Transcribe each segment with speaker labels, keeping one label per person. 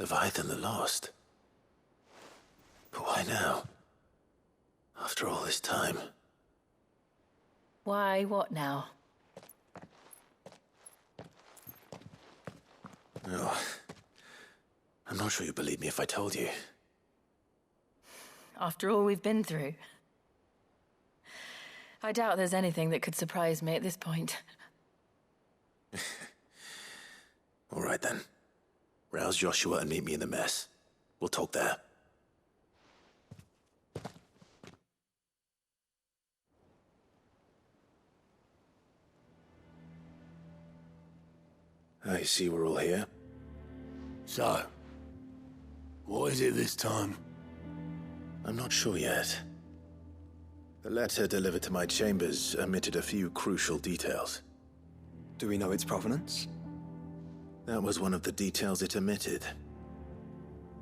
Speaker 1: Leviathan the Lost. But why now? After all this time.
Speaker 2: Why, what now?
Speaker 1: Oh, I'm not sure you'd believe me if I told you.
Speaker 2: After all we've been through. I doubt there's anything that could surprise me at this point.
Speaker 1: All right then. Rouse Joshua and meet me in the mess. We'll talk there. I see we're all here.
Speaker 3: So, what is it this time?
Speaker 1: I'm not sure yet. The letter delivered to my chambers omitted a few crucial details.
Speaker 4: Do we know its provenance?
Speaker 1: That was one of the details it omitted.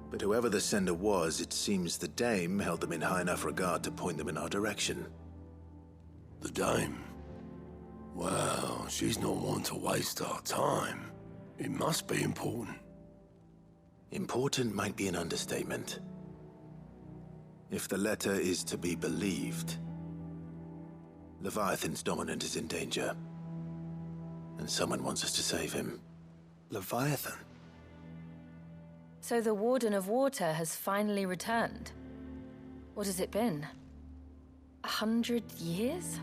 Speaker 1: But whoever the sender was, it seems the Dame held them in high enough regard to point them in our direction.
Speaker 3: The Dame? Well, she's not one to waste our time. It must be important.
Speaker 1: Important might be an understatement. If the letter is to be believed, Leviathan's dominant is in danger. And someone wants us to save him.
Speaker 4: Leviathan?
Speaker 2: So the Warden of Water has finally returned. What has it been? 100 years?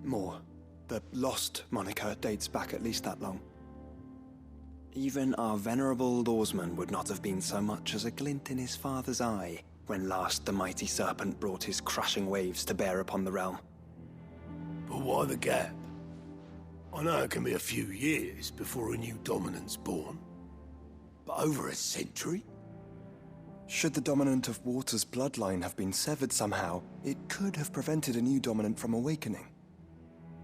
Speaker 4: More. The Lost moniker dates back at least that long. Even our venerable lawsman would not have been so much as a glint in his father's eye when last the mighty serpent brought his crushing waves to bear upon the realm.
Speaker 3: But why the gap? I know it can be a few years before a new dominant's born. But over a century?
Speaker 4: Should the dominant of Water's bloodline have been severed somehow, it could have prevented a new dominant from awakening.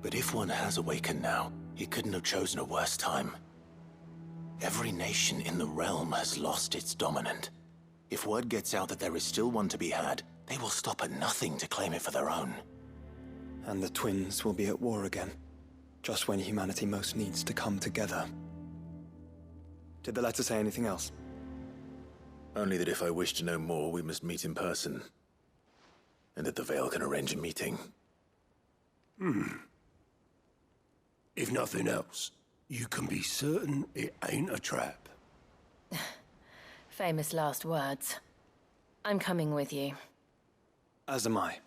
Speaker 1: But if one has awakened now, he couldn't have chosen a worse time. Every nation in the realm has lost its dominant. If word gets out that there is still one to be had, they will stop at nothing to claim it for their own.
Speaker 4: And the twins will be at war again, just when humanity most needs to come together. Did the letter say anything else?
Speaker 1: Only that if I wish to know more, we must meet in person. And that the Veil can arrange a meeting.
Speaker 3: If nothing else, you can be certain it ain't a trap.
Speaker 2: Famous last words. I'm coming with you.
Speaker 4: As am I.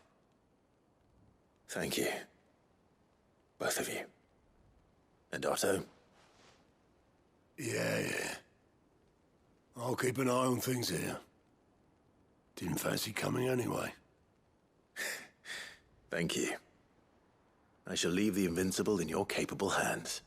Speaker 1: Thank you. Both of you. And Otto?
Speaker 3: Yeah. I'll keep an eye on things here. Didn't fancy coming anyway.
Speaker 1: Thank you. I shall leave the Invincible in your capable hands.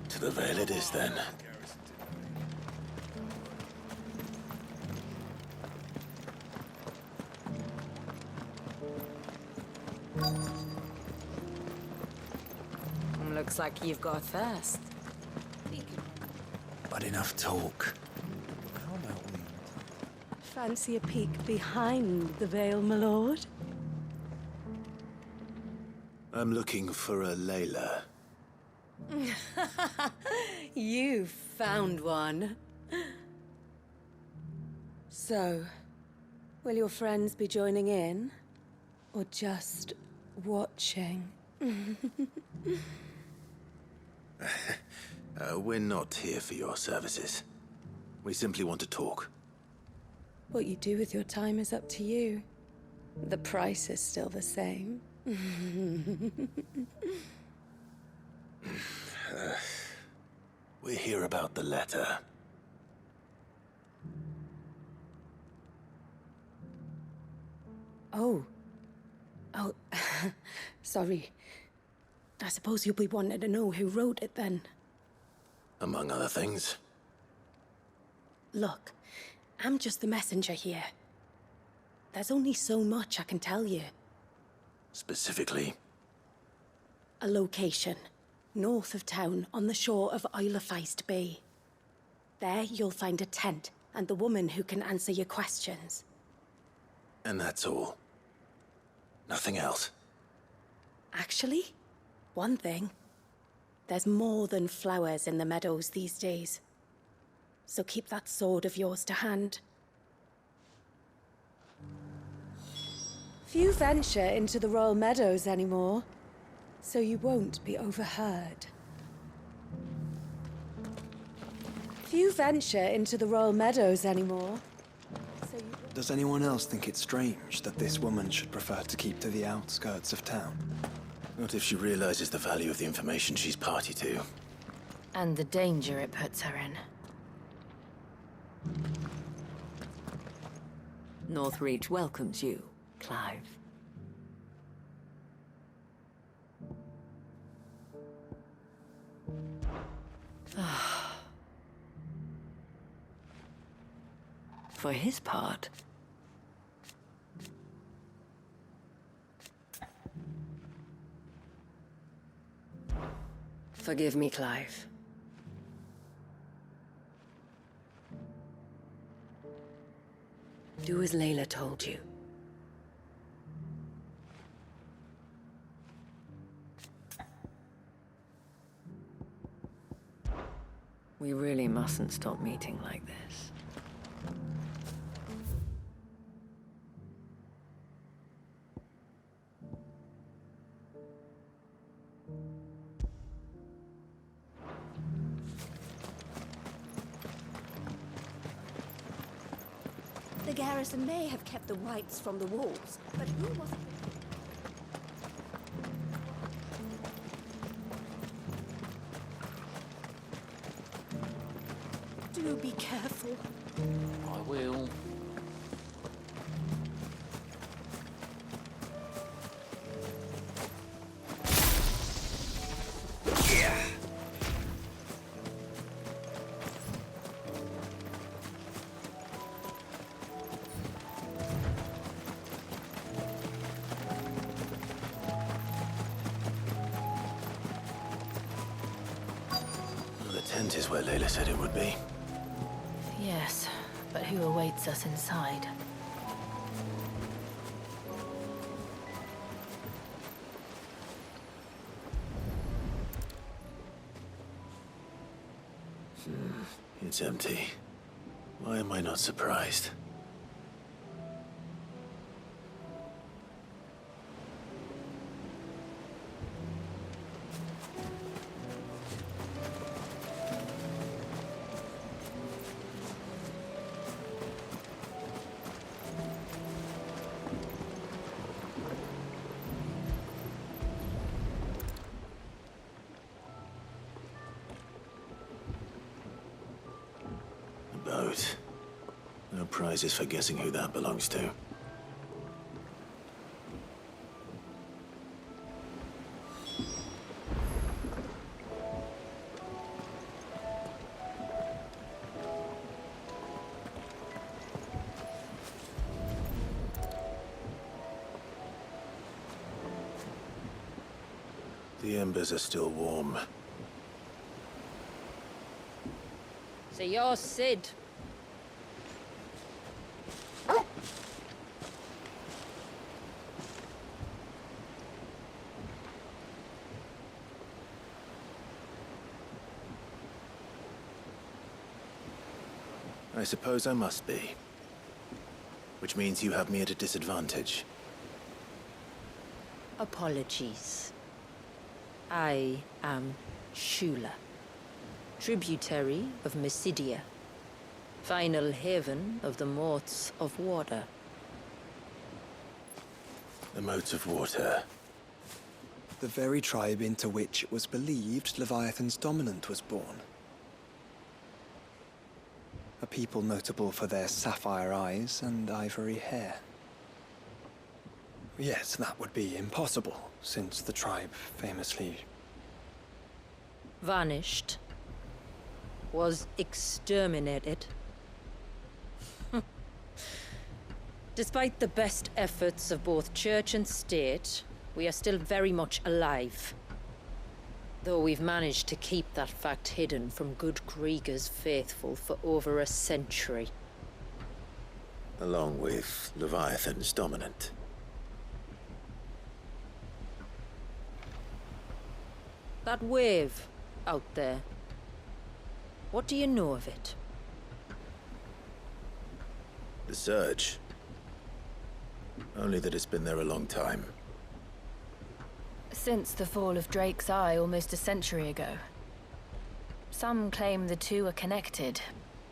Speaker 1: To the Veil it is, then.
Speaker 5: Looks like you've got first.
Speaker 1: But enough talk.
Speaker 6: Fancy a peek behind the veil, my lord?
Speaker 1: I'm looking for a Layla.
Speaker 5: You found one. So, will your friends be joining in? Or just watching?
Speaker 1: We're not here for your services. We simply want to talk.
Speaker 5: What you do with your time is up to you. The price is still the same.
Speaker 1: We're here about the letter.
Speaker 5: Oh. Oh, sorry. I suppose you'll be wanting to know who wrote it then.
Speaker 1: Among other things.
Speaker 5: Look, I'm just the messenger here. There's only so much I can tell you.
Speaker 1: Specifically?
Speaker 5: A location, north of town, on the shore of Isle of Feist Bay. There you'll find a tent, and the woman who can answer your questions.
Speaker 1: And that's all? Nothing else?
Speaker 5: Actually, one thing. There's more than flowers in the meadows these days. So keep that sword of yours to hand. Few venture into the Royal Meadows anymore, so you won't be overheard. Few venture into the Royal Meadows anymore, so you...
Speaker 4: Does anyone else think it's strange that this woman should prefer to keep to the outskirts of town?
Speaker 1: Not if she realizes the value of the information she's party to.
Speaker 2: And the danger it puts her in.
Speaker 6: Northreach welcomes you, Clive. For his part,
Speaker 5: Forgive me, Clive. Do as Layla told you.
Speaker 6: we really mustn't stop meeting like this.
Speaker 7: The garrison may have kept the whites from the walls, but who was it? Do be careful.
Speaker 8: I will.
Speaker 1: The tent is where Layla said it would be.
Speaker 2: Yes, but who awaits us inside?
Speaker 1: It's empty. Why am I not surprised? Boat. No prizes for guessing who that belongs to. The embers are still warm.
Speaker 9: So you're Sid.
Speaker 1: I suppose I must be. Which means you have me at a disadvantage.
Speaker 9: Apologies. I am Shula, tributary of Mysidia, final haven of the Moats of Water.
Speaker 1: The Moats of Water.
Speaker 4: The very tribe into which it was believed Leviathan's dominant was born. A people notable for their sapphire eyes and ivory hair. Yes, that would be impossible, since the tribe famously...
Speaker 9: Vanished. Was exterminated. Despite the best efforts of both church and state, we are still very much alive. Though we've managed to keep that fact hidden from good Krieger's faithful for over a century.
Speaker 1: Along with Leviathan's dominant.
Speaker 9: That wave out there. What do you know of it?
Speaker 1: The Surge. Only that it's been there a long time.
Speaker 2: Since the fall of Drake's Eye almost a century ago. Some claim the two are connected,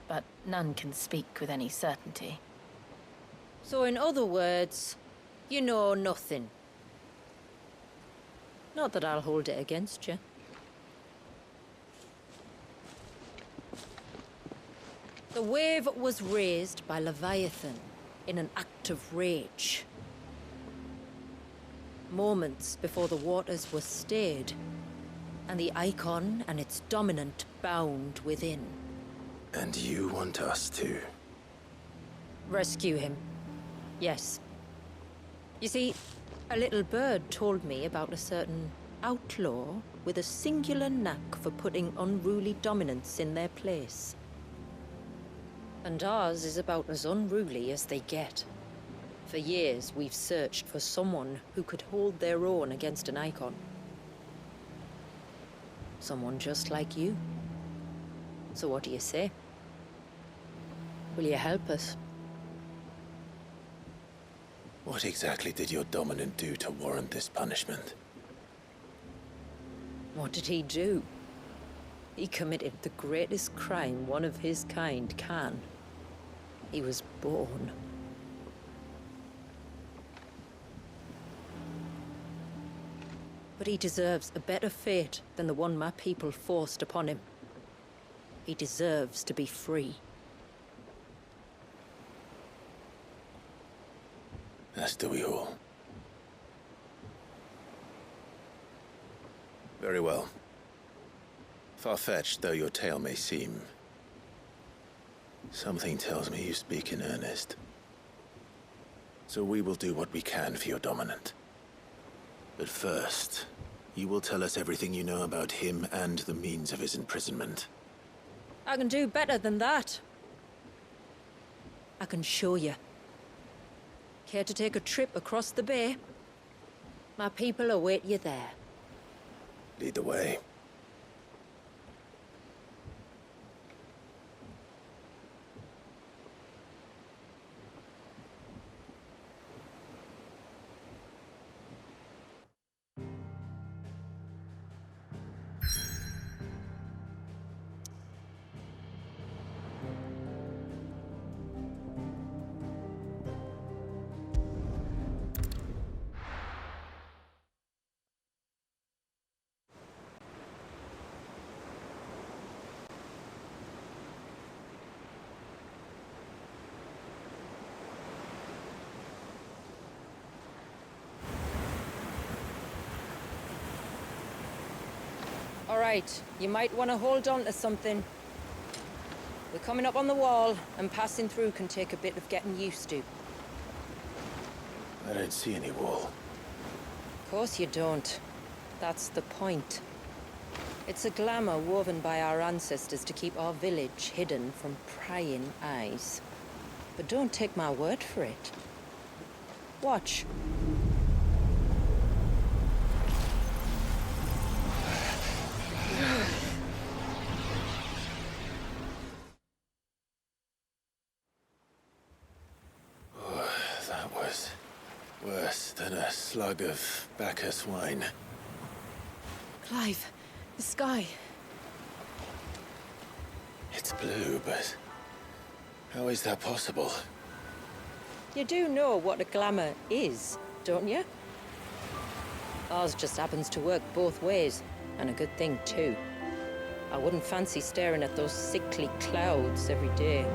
Speaker 2: but none can speak with any certainty.
Speaker 9: So in other words, you know nothing. Not that I'll hold it against you. The wave was raised by Leviathan in an act of rage. Moments before the waters were stayed, and the icon and its dominant bound within.
Speaker 1: And you want us to?
Speaker 9: Rescue him. Yes. You see, a little bird told me about a certain outlaw with a singular knack for putting unruly dominants in their place. And ours is about as unruly as they get. For years, we've searched for someone who could hold their own against an icon. Someone just like you. So what do you say? Will you help us?
Speaker 1: What exactly did your dominant do to warrant this punishment?
Speaker 9: What did he do? He committed the greatest crime one of his kind can. He was born. But he deserves a better fate than the one my people forced upon him. He deserves to be free.
Speaker 1: As do we all. Very well. Far-fetched though your tale may seem, something tells me you speak in earnest. So we will do what we can for your dominant. But first, you will tell us everything you know about him and the means of his imprisonment.
Speaker 9: I can do better than that. I can show you. Care to take a trip across the bay? My people await you there.
Speaker 1: Lead the way.
Speaker 9: All right, you might want to hold on to something. We're coming up on the wall, and passing through can take a bit of getting used to.
Speaker 1: I don't see any wall.
Speaker 9: Of course you don't. That's the point. It's a glamour woven by our ancestors to keep our village hidden from prying eyes. But don't take my word for it. Watch.
Speaker 1: was worse than a slug of Bacchus wine.
Speaker 2: Clive, the sky.
Speaker 1: It's blue, but how is that possible?
Speaker 9: You do know what a glamour is, don't you? Ours just happens to work both ways, and a good thing too. I wouldn't fancy staring at those sickly clouds every day.